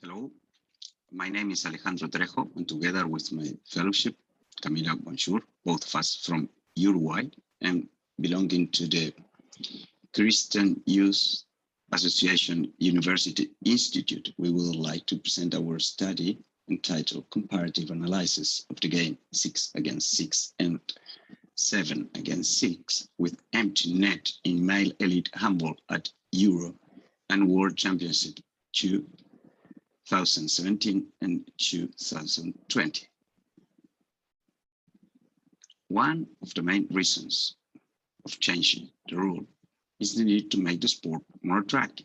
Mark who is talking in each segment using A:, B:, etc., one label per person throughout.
A: Hello, my name is Alejandro Trejo, and together with my fellowship, Camila Bonjour, both of us from Uruguay and belonging to the Christian Youth Association University Institute, we would like to present our study entitled Comparative Analysis of the game 6 against 6 and 7 against 6 with empty net in male elite handball at Euro and World Championship 2017 and 2020. One of the main reasons of changing the rule is the need to make the sport more attractive.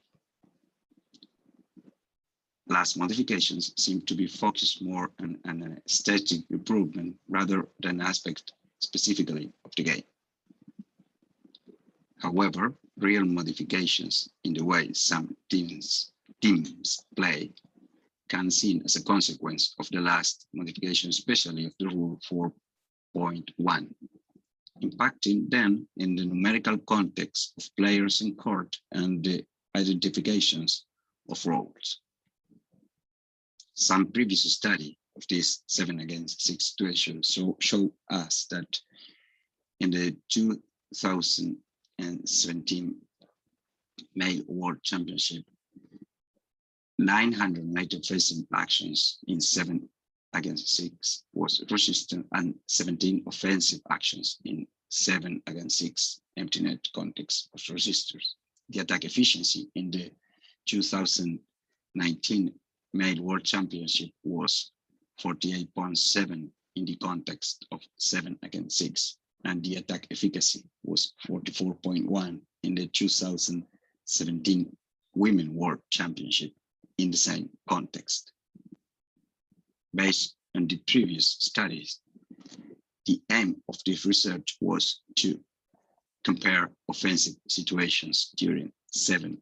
A: Last modifications seem to be focused more on an aesthetic improvement rather than aspect specifically of the game. However, real modifications in the way some teams play can be seen as a consequence of the last modification, especially of the rule 4.1, impacting them in the numerical context of players in court and the identifications of roles. Some previous study of this 7 against 6 situation show us that in the 2017 Male World Championship, 990 offensive actions in 7 against 6 was registered and 17 offensive actions in 7 against 6 empty net context was registered. The attack efficiency in the 2019 Male World Championship was 48.7 in the context of 7 against 6, and the attack efficacy was 44.1 in the 2017 Women World Championship in the same context. Based on the previous studies, the aim of this research was to compare offensive situations during 7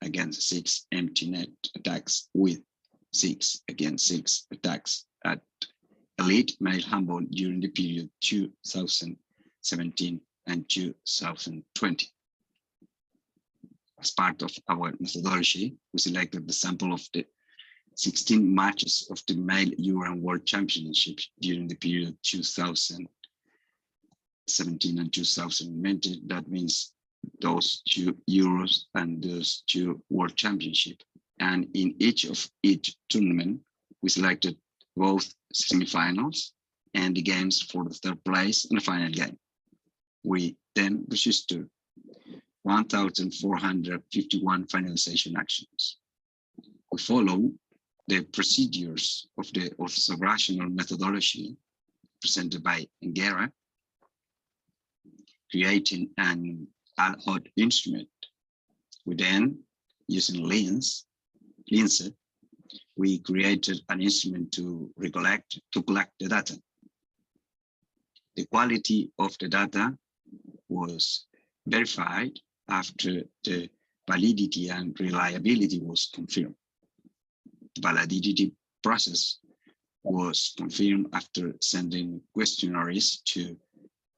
A: against 6 empty net attacks with 6 against 6 attacks at elite male handball during the period 2017 and 2020. As part of our methodology, we selected the sample of the 16 matches of the male Euro and World Championships during the period 2017 and 2020. That means those 2 Euros and those 2 World Championships. And in each tournament, we selected both semifinals and the games for the third place and the final game. We then registered 1,451 finalization actions. We follow the procedures of the observational methodology presented by Engera, creating an ad hoc instrument. We then, using Linz, we created an instrument to collect the data. The quality of the data was verified after the validity and reliability was confirmed. The validity process was confirmed after sending questionnaires to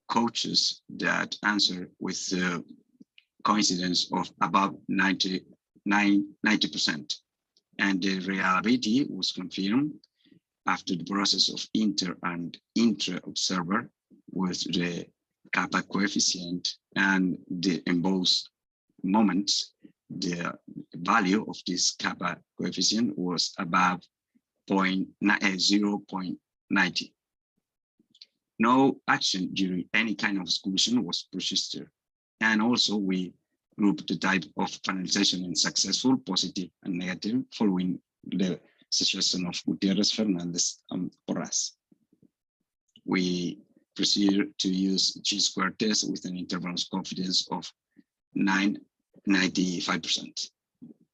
A: coaches that answered with the coincidence of above 90%. And the reliability was confirmed after the process of inter and intra observer with the kappa coefficient, and in both moments, the value of this kappa coefficient was above 0.90. No action during any kind of exclusion was registered. And also we grouped the type of finalization in successful, positive, and negative following the suggestion of Gutierrez, Fernandez, and Porras. We proceed to use G-square test with an interval of confidence of 95%.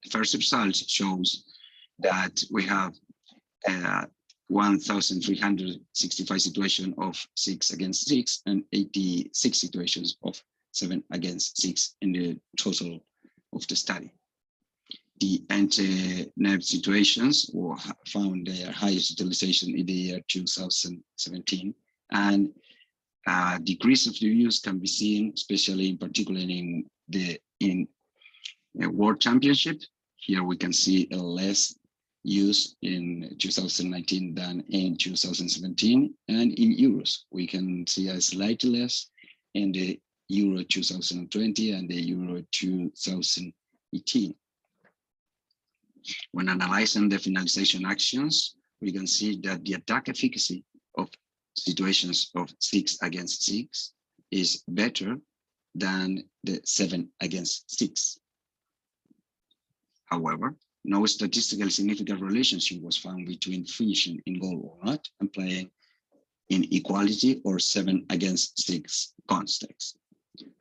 A: The first result shows that we have 1,365 situations of 6 against 6 and 86 situations of 7 against 6 in the total of the study. The anti-NEB situations were found their highest utilization in the year 2017, and decrease of the use can be seen, especially in particular in the World Championship. Here we can see a less use in 2019 than in 2017, and in euros we can see a slightly less in the Euro 2020 and the Euro 2018. When analyzing the finalization actions, we can see that the attack efficacy of situations of 6 against 6 is better than the 7 against 6. However, no statistically significant relationship was found between finishing in goal or not and playing in equality or 7 against 6 context.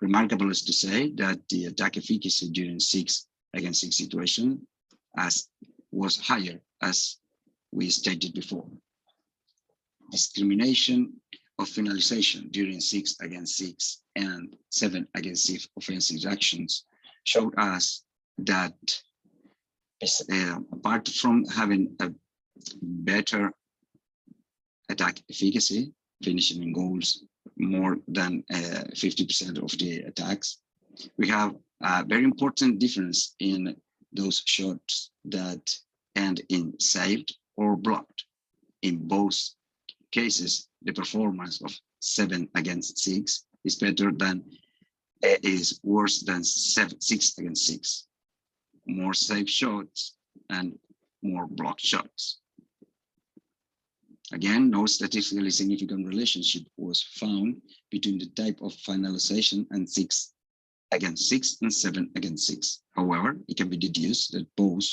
A: Remarkable is to say that the attack efficacy during 6 against 6 situation was higher, as we stated before. Discrimination of finalization during 6 against 6 and 7 against 6 offensive actions showed us that apart from having a better attack efficacy, finishing in goals more than 50% of the attacks, we have a very important difference in those shots that end in saved or blocked. In both cases, the performance of 7 against 6 is better than is worse than 6 against 6. More saved shots and more blocked shots. Again, no statistically significant relationship was found between the type of finalization and 6 against 6 and 7 against 6. However, it can be deduced that both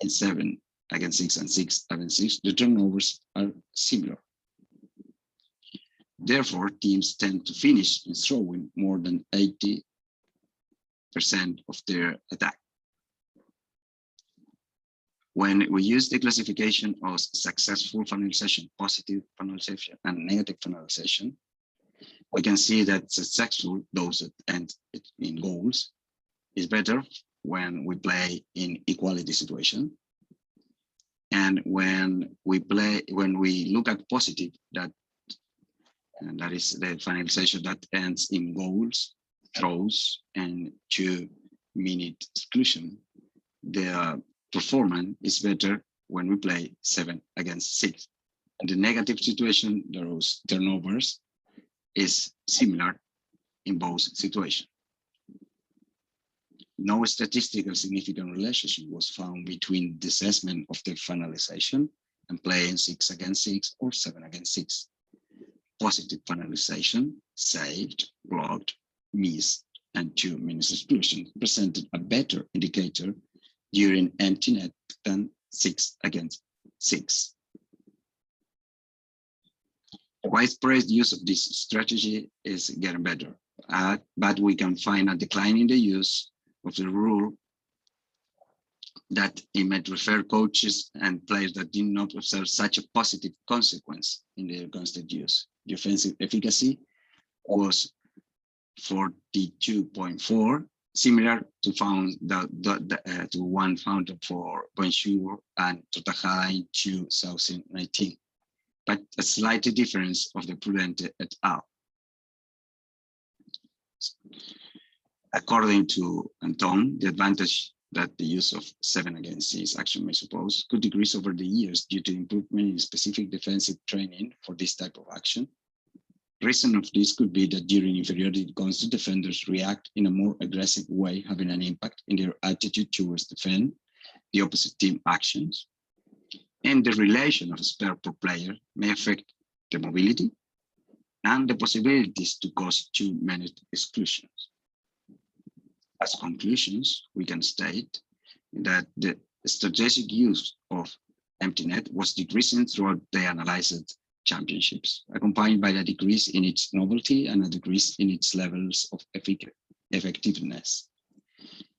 A: in 7 against 6 and 6 against 6, the turnovers are similar. Therefore, teams tend to finish in throwing more than 80% of their attack. When we use the classification of successful finalization, positive finalization, and negative finalization, we can see that successful, those that end in goals, is better when we play in equality situation. And when we look at positive, that is the finalization that ends in goals, throws, and 2-minute exclusion, the performance is better when we play 7 against 6. And the negative situation, those turnovers, is similar in both situations. No statistical significant relationship was found between the assessment of the finalization and playing 6 against 6 or 7 against 6. Positive finalization, saved, blocked, missed, and 2-minute exclusion presented a better indicator during empty net than 6 against 6. The widespread use of this strategy is getting better, but we can find a decline in the use of the rule that it might refer coaches and players that did not observe such a positive consequence in their constant use. The offensive efficacy was 42.4, similar to one found for Bonjour and Totajada in 2019, but a slight difference of the Prudente et al. According to Anton, the advantage that the use of 7 against 6 action may suppose could decrease over the years due to improvement in specific defensive training for this type of action. Reason of this could be that during inferiority constant defenders react in a more aggressive way, having an impact in their attitude towards defend the opposite team actions. And the relation of spare per player may affect the mobility and the possibilities to cause 2-minute exclusions. As conclusions, we can state that the strategic use of empty net was decreasing throughout the analyzed championships, accompanied by a decrease in its novelty and a decrease in its levels of effectiveness.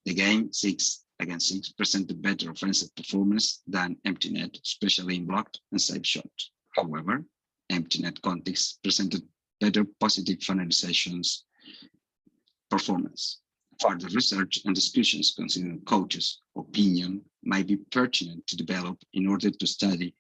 A: The game 6 against 6 presented better offensive performance than empty net, especially in blocked and saved shots. However, empty net context presented better positive finalizations performance. Further research and discussions considering coaches' opinion might be pertinent to develop in order to study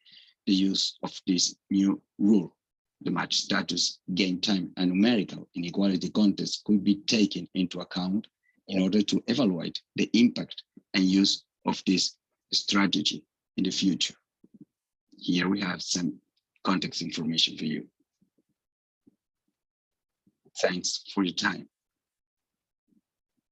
A: the use of this new rule. The match status, game time, and numerical inequality contests could be taken into account in order to evaluate the impact and use of this strategy in the future. Here we have some context information for you. Thanks for your time.